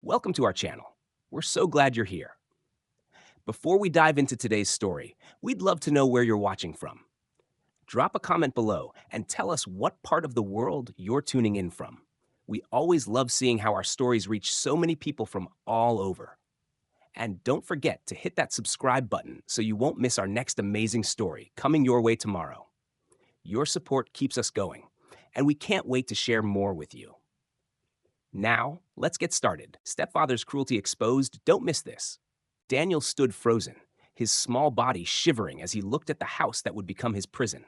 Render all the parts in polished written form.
Welcome to our channel. We're so glad you're here. Before we dive into today's story, we'd love to know where you're watching from. Drop a comment below and tell us what part of the world you're tuning in from. We always love seeing how our stories reach so many people from all over. And don't forget to hit that subscribe button so you won't miss our next amazing story coming your way tomorrow. Your support keeps us going, and we can't wait to share more with you. Now, let's get started. Stepfather's cruelty exposed. Don't miss this. Daniel stood frozen, his small body shivering as he looked at the house that would become his prison.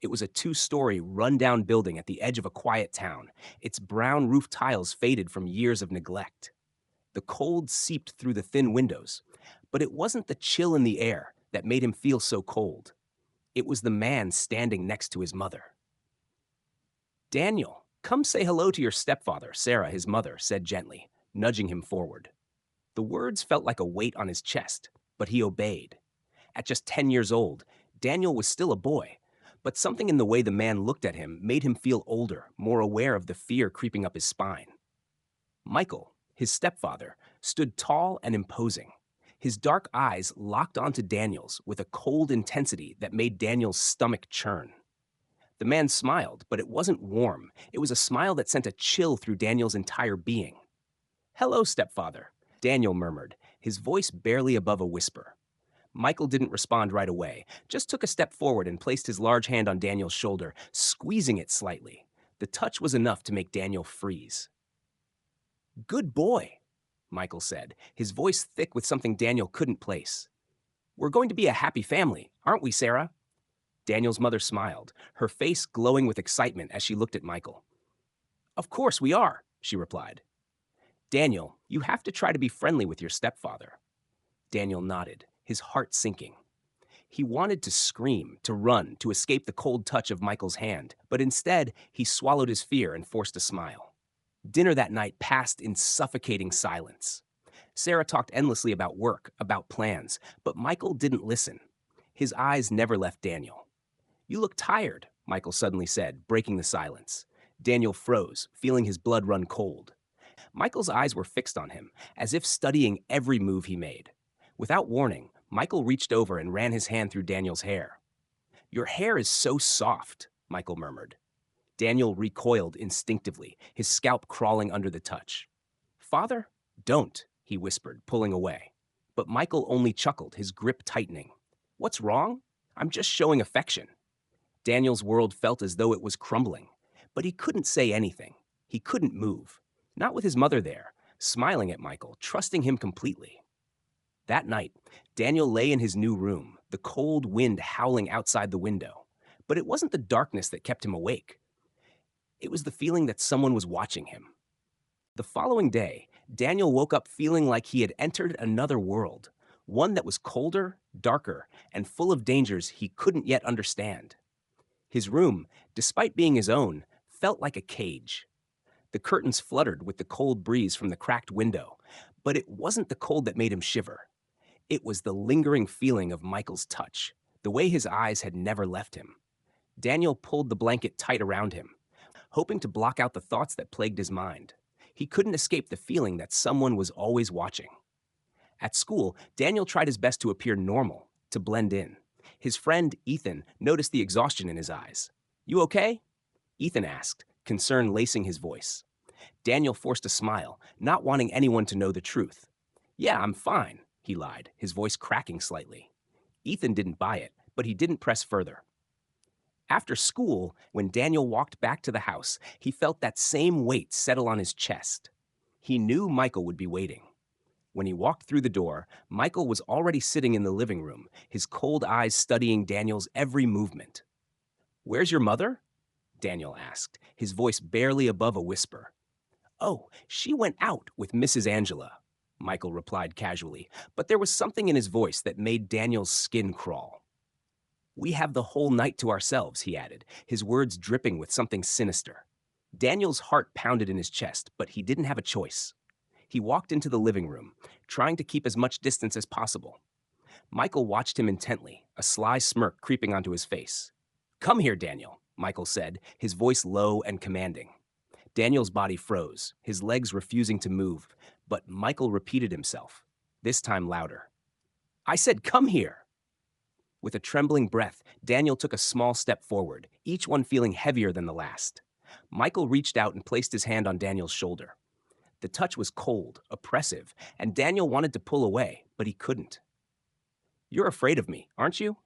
It was a two-story, run-down building at the edge of a quiet town, its brown roof tiles faded from years of neglect. The cold seeped through the thin windows, but it wasn't the chill in the air that made him feel so cold. It was the man standing next to his mother. Daniel, come say hello to your stepfather, Sarah, his mother, said gently, nudging him forward. The words felt like a weight on his chest, but he obeyed. At just 10 years old, Daniel was still a boy, but something in the way the man looked at him made him feel older, more aware of the fear creeping up his spine. Michael, his stepfather, stood tall and imposing. His dark eyes locked onto Daniel's with a cold intensity that made Daniel's stomach churn. The man smiled, but it wasn't warm. It was a smile that sent a chill through Daniel's entire being. "Hello, stepfather," Daniel murmured, his voice barely above a whisper. Michael didn't respond right away, just took a step forward and placed his large hand on Daniel's shoulder, squeezing it slightly. The touch was enough to make Daniel freeze. "Good boy," Michael said, his voice thick with something Daniel couldn't place. "We're going to be a happy family, aren't we, Sarah?" Daniel's mother smiled, her face glowing with excitement as she looked at Michael. "Of course we are," she replied. "Daniel, you have to try to be friendly with your stepfather." Daniel nodded, his heart sinking. He wanted to scream, to run, to escape the cold touch of Michael's hand, but instead, he swallowed his fear and forced a smile. Dinner that night passed in suffocating silence. Sarah talked endlessly about work, about plans, but Michael didn't listen. His eyes never left Daniel. "You look tired," Michael suddenly said, breaking the silence. Daniel froze, feeling his blood run cold. Michael's eyes were fixed on him, as if studying every move he made. Without warning, Michael reached over and ran his hand through Daniel's hair. "Your hair is so soft," Michael murmured. Daniel recoiled instinctively, his scalp crawling under the touch. "Father, don't," he whispered, pulling away. But Michael only chuckled, his grip tightening. "What's wrong? I'm just showing affection." Daniel's world felt as though it was crumbling, but he couldn't say anything. He couldn't move. Not with his mother there, smiling at Michael, trusting him completely. That night, Daniel lay in his new room, the cold wind howling outside the window. But it wasn't the darkness that kept him awake. It was the feeling that someone was watching him. The following day, Daniel woke up feeling like he had entered another world, one that was colder, darker, and full of dangers he couldn't yet understand. His room, despite being his own, felt like a cage. The curtains fluttered with the cold breeze from the cracked window, but it wasn't the cold that made him shiver. It was the lingering feeling of Michael's touch, the way his eyes had never left him. Daniel pulled the blanket tight around him, hoping to block out the thoughts that plagued his mind. He couldn't escape the feeling that someone was always watching. At school, Daniel tried his best to appear normal, to blend in. His friend, Ethan, noticed the exhaustion in his eyes. "You okay?" Ethan asked, concern lacing his voice. Daniel forced a smile, not wanting anyone to know the truth. "Yeah, I'm fine," he lied, his voice cracking slightly. Ethan didn't buy it, but he didn't press further. After school, when Daniel walked back to the house, he felt that same weight settle on his chest. He knew Michael would be waiting. When he walked through the door, Michael was already sitting in the living room, his cold eyes studying Daniel's every movement. "Where's your mother?" Daniel asked, his voice barely above a whisper. "Oh, she went out with Mrs. Angela," Michael replied casually, but there was something in his voice that made Daniel's skin crawl. "We have the whole night to ourselves," he added, his words dripping with something sinister. Daniel's heart pounded in his chest, but he didn't have a choice. He walked into the living room, trying to keep as much distance as possible. Michael watched him intently, a sly smirk creeping onto his face. "Come here, Daniel," Michael said, his voice low and commanding. Daniel's body froze, his legs refusing to move, But Michael repeated himself, this time louder. I said, come here. With a trembling breath, Daniel took a small step forward, each one feeling heavier than the last. Michael reached out and placed his hand on Daniel's shoulder. The touch was cold, oppressive, and Daniel wanted to pull away, but he couldn't. You're afraid of me, aren't you?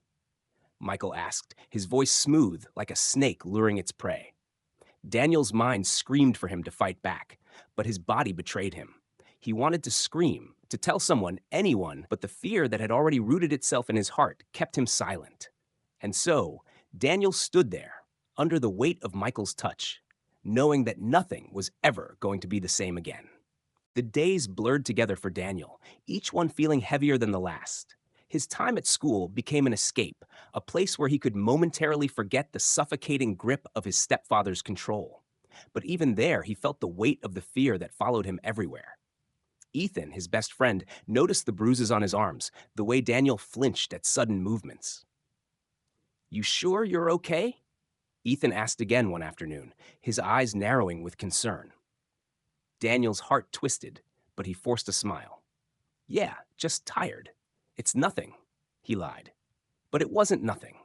Michael asked, his voice smooth like a snake luring its prey. Daniel's mind screamed for him to fight back, but his body betrayed him. He wanted to scream, to tell someone, anyone, but the fear that had already rooted itself in his heart kept him silent. And so, Daniel stood there, under the weight of Michael's touch, knowing that nothing was ever going to be the same again. The days blurred together for Daniel, each one feeling heavier than the last. His time at school became an escape, a place where he could momentarily forget the suffocating grip of his stepfather's control. But even there, he felt the weight of the fear that followed him everywhere. Ethan, his best friend, noticed the bruises on his arms, the way Daniel flinched at sudden movements. You sure you're okay? Ethan asked again one afternoon, his eyes narrowing with concern. Daniel's heart twisted, but he forced a smile. Yeah, just tired. It's nothing, he lied. But it wasn't nothing.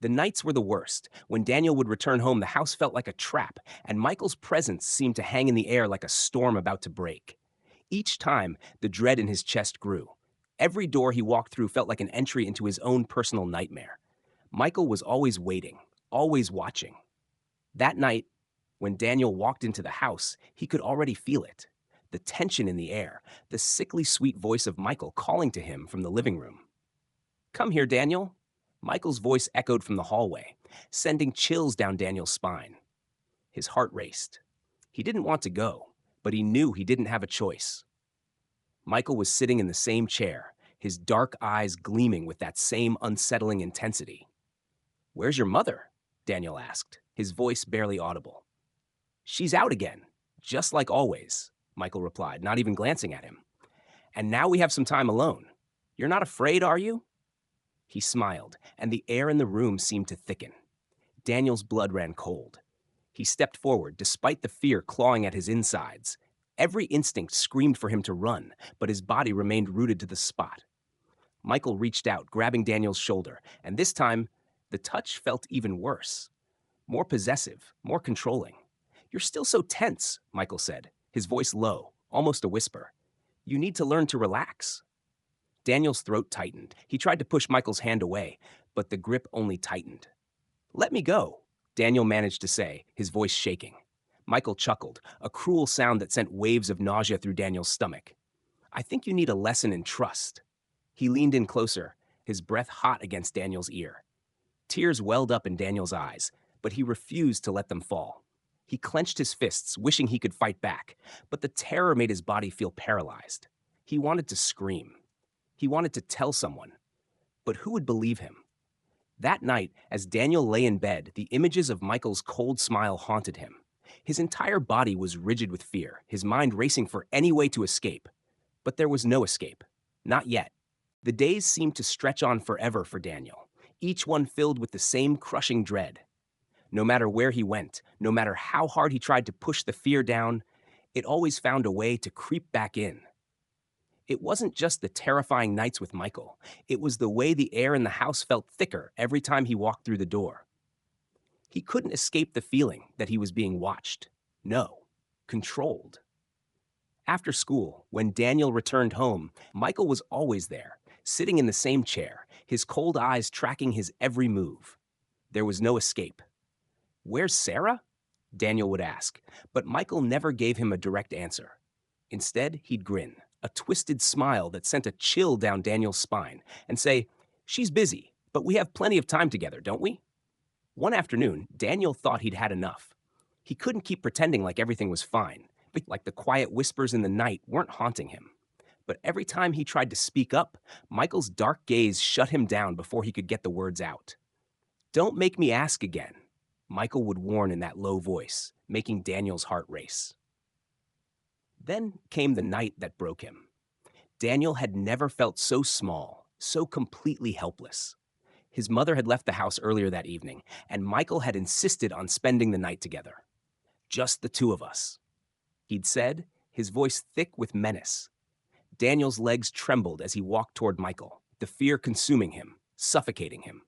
The nights were the worst. When Daniel would return home, the house felt like a trap, and Michael's presence seemed to hang in the air like a storm about to break. Each time, the dread in his chest grew. Every door he walked through felt like an entry into his own personal nightmare. Michael was always waiting, always watching. That night, when Daniel walked into the house, he could already feel it. The tension in the air, the sickly sweet voice of Michael calling to him from the living room. Come here, Daniel. Michael's voice echoed from the hallway, sending chills down Daniel's spine. His heart raced. He didn't want to go, but he knew he didn't have a choice. Michael was sitting in the same chair, his dark eyes gleaming with that same unsettling intensity. Where's your mother? Daniel asked, his voice barely audible. She's out again, just like always, Michael replied, not even glancing at him. And now we have some time alone. You're not afraid, are you? He smiled, and the air in the room seemed to thicken. Daniel's blood ran cold. He stepped forward, despite the fear clawing at his insides. Every instinct screamed for him to run, but his body remained rooted to the spot. Michael reached out, grabbing Daniel's shoulder, and this time, the touch felt even worse. More possessive, more controlling. You're still so tense, Michael said, his voice low, almost a whisper. You need to learn to relax. Daniel's throat tightened. He tried to push Michael's hand away, but the grip only tightened. Let me go, Daniel managed to say, his voice shaking. Michael chuckled, a cruel sound that sent waves of nausea through Daniel's stomach. I think you need a lesson in trust. He leaned in closer, his breath hot against Daniel's ear. Tears welled up in Daniel's eyes, but he refused to let them fall. He clenched his fists, wishing he could fight back, but the terror made his body feel paralyzed. He wanted to scream. He wanted to tell someone. But who would believe him? That night, as Daniel lay in bed, the images of Michael's cold smile haunted him. His entire body was rigid with fear, his mind racing for any way to escape. But there was no escape. Not yet. The days seemed to stretch on forever for Daniel, each one filled with the same crushing dread. No matter where he went, no matter how hard he tried to push the fear down, it always found a way to creep back in. It wasn't just the terrifying nights with Michael. It was the way the air in the house felt thicker every time he walked through the door. He couldn't escape the feeling that he was being watched. No, controlled. After school, when Daniel returned home, Michael was always there, sitting in the same chair, his cold eyes tracking his every move. There was no escape. Where's Sarah? Daniel would ask, but Michael never gave him a direct answer. Instead, he'd grin, a twisted smile that sent a chill down Daniel's spine, and say, she's busy, but we have plenty of time together, don't we? One afternoon, Daniel thought he'd had enough. He couldn't keep pretending like everything was fine, like the quiet whispers in the night weren't haunting him. But every time he tried to speak up, Michael's dark gaze shut him down before he could get the words out. Don't make me ask again, Michael would warn in that low voice, making Daniel's heart race. Then came the night that broke him. Daniel had never felt so small, so completely helpless. His mother had left the house earlier that evening, and Michael had insisted on spending the night together. Just the two of us. He'd said, his voice thick with menace. Daniel's legs trembled as he walked toward Michael, the fear consuming him, suffocating him.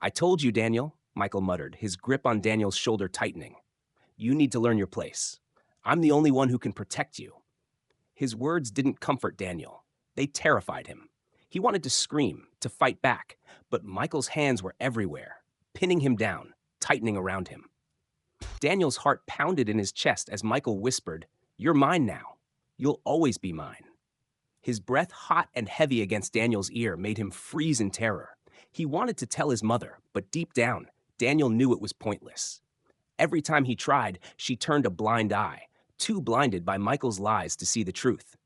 "I told you, Daniel," Michael muttered, his grip on Daniel's shoulder tightening. "You need to learn your place. I'm the only one who can protect you." His words didn't comfort Daniel. They terrified him. He wanted to scream, to fight back, but Michael's hands were everywhere, pinning him down, tightening around him. Daniel's heart pounded in his chest as Michael whispered, "You're mine now. You'll always be mine." His breath hot and heavy against Daniel's ear made him freeze in terror. He wanted to tell his mother, but deep down, Daniel knew it was pointless. Every time he tried, she turned a blind eye, too blinded by Michael's lies to see the truth.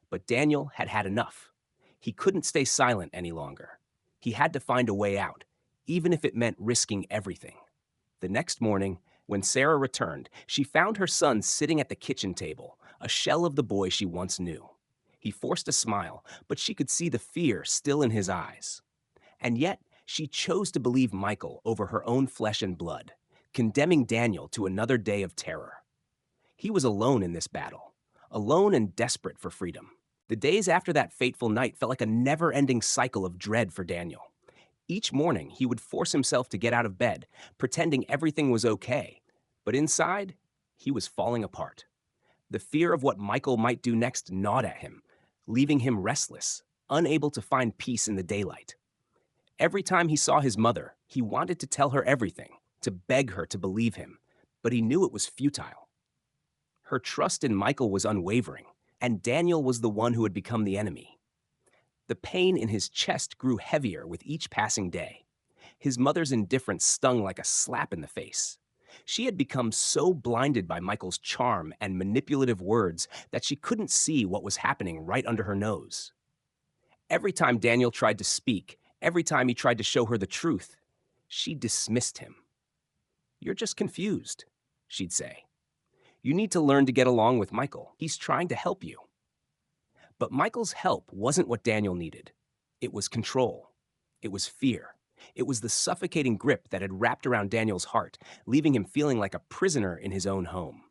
But Daniel had had enough. He couldn't stay silent any longer. He had to find a way out, even if it meant risking everything. The next morning, when Sarah returned, she found her son sitting at the kitchen table, a shell of the boy she once knew. He forced a smile, but she could see the fear still in his eyes. And yet, she chose to believe Michael over her own flesh and blood, condemning Daniel to another day of terror. He was alone in this battle, alone and desperate for freedom. The days after that fateful night felt like a never-ending cycle of dread for Daniel. Each morning, he would force himself to get out of bed, pretending everything was okay. But inside, he was falling apart. The fear of what Michael might do next gnawed at him, leaving him restless, unable to find peace in the daylight. Every time he saw his mother, he wanted to tell her everything, to beg her to believe him, but he knew it was futile. Her trust in Michael was unwavering, and Daniel was the one who had become the enemy. The pain in his chest grew heavier with each passing day. His mother's indifference stung like a slap in the face. She had become so blinded by Michael's charm and manipulative words that she couldn't see what was happening right under her nose. Every time Daniel tried to speak, every time he tried to show her the truth, she dismissed him. "You're just confused," she'd say. "You need to learn to get along with Michael. He's trying to help you." But Michael's help wasn't what Daniel needed. It was control. It was fear. It was the suffocating grip that had wrapped around Daniel's heart, leaving him feeling like a prisoner in his own home.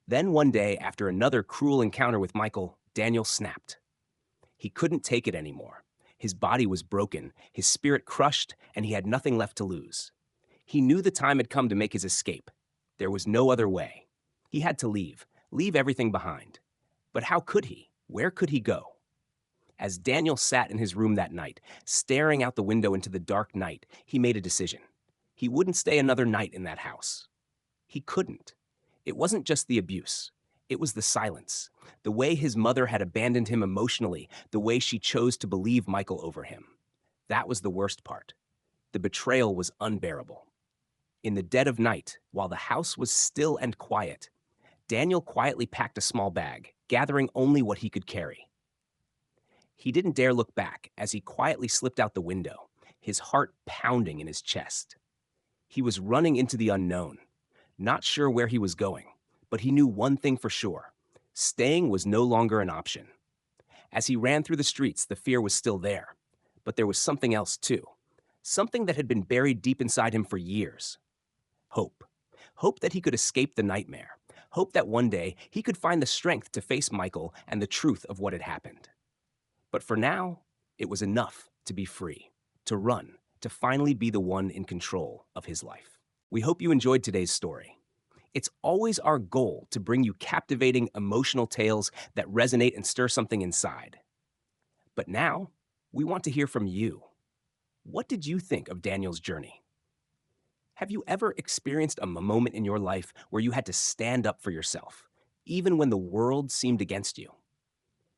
Then one day, after another cruel encounter with Michael, Daniel snapped. He couldn't take it anymore. His body was broken, his spirit crushed, and he had nothing left to lose. He knew the time had come to make his escape. There was no other way. He had to leave everything behind. But how could he? Where could he go? As Daniel sat in his room that night, staring out the window into the dark night, he made a decision. He wouldn't stay another night in that house. He couldn't. It wasn't just the abuse. It was the silence, the way his mother had abandoned him emotionally, the way she chose to believe Michael over him. That was the worst part. The betrayal was unbearable. In the dead of night, while the house was still and quiet, Daniel quietly packed a small bag, gathering only what he could carry. He didn't dare look back as he quietly slipped out the window, his heart pounding in his chest. He was running into the unknown, not sure where he was going, but he knew one thing for sure. Staying was no longer an option. As he ran through the streets, the fear was still there, but there was something else too, something that had been buried deep inside him for years. Hope. Hope that he could escape the nightmare. Hope that one day he could find the strength to face Michael and the truth of what had happened. But for now, it was enough to be free, to run, to finally be the one in control of his life. We hope you enjoyed today's story. It's always our goal to bring you captivating, emotional tales that resonate and stir something inside. But now, we want to hear from you. What did you think of Daniel's journey? Have you ever experienced a moment in your life where you had to stand up for yourself, even when the world seemed against you?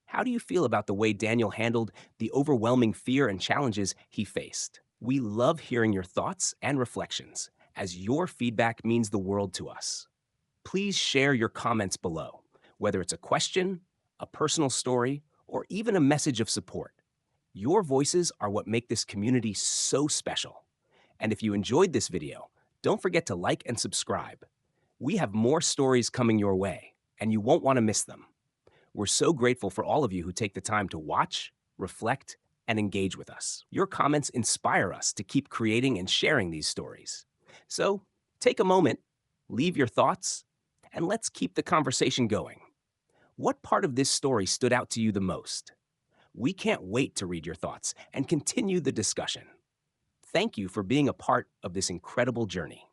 How do you feel about the way Daniel handled the overwhelming fear and challenges he faced? We love hearing your thoughts and reflections, as your feedback means the world to us. Please share your comments below, whether it's a question, a personal story, or even a message of support. Your voices are what make this community so special. And if you enjoyed this video, don't forget to like and subscribe. We have more stories coming your way, and you won't want to miss them. We're so grateful for all of you who take the time to watch, reflect, and engage with us. Your comments inspire us to keep creating and sharing these stories. So take a moment, leave your thoughts, and let's keep the conversation going. What part of this story stood out to you the most? We can't wait to read your thoughts and continue the discussion. Thank you for being a part of this incredible journey.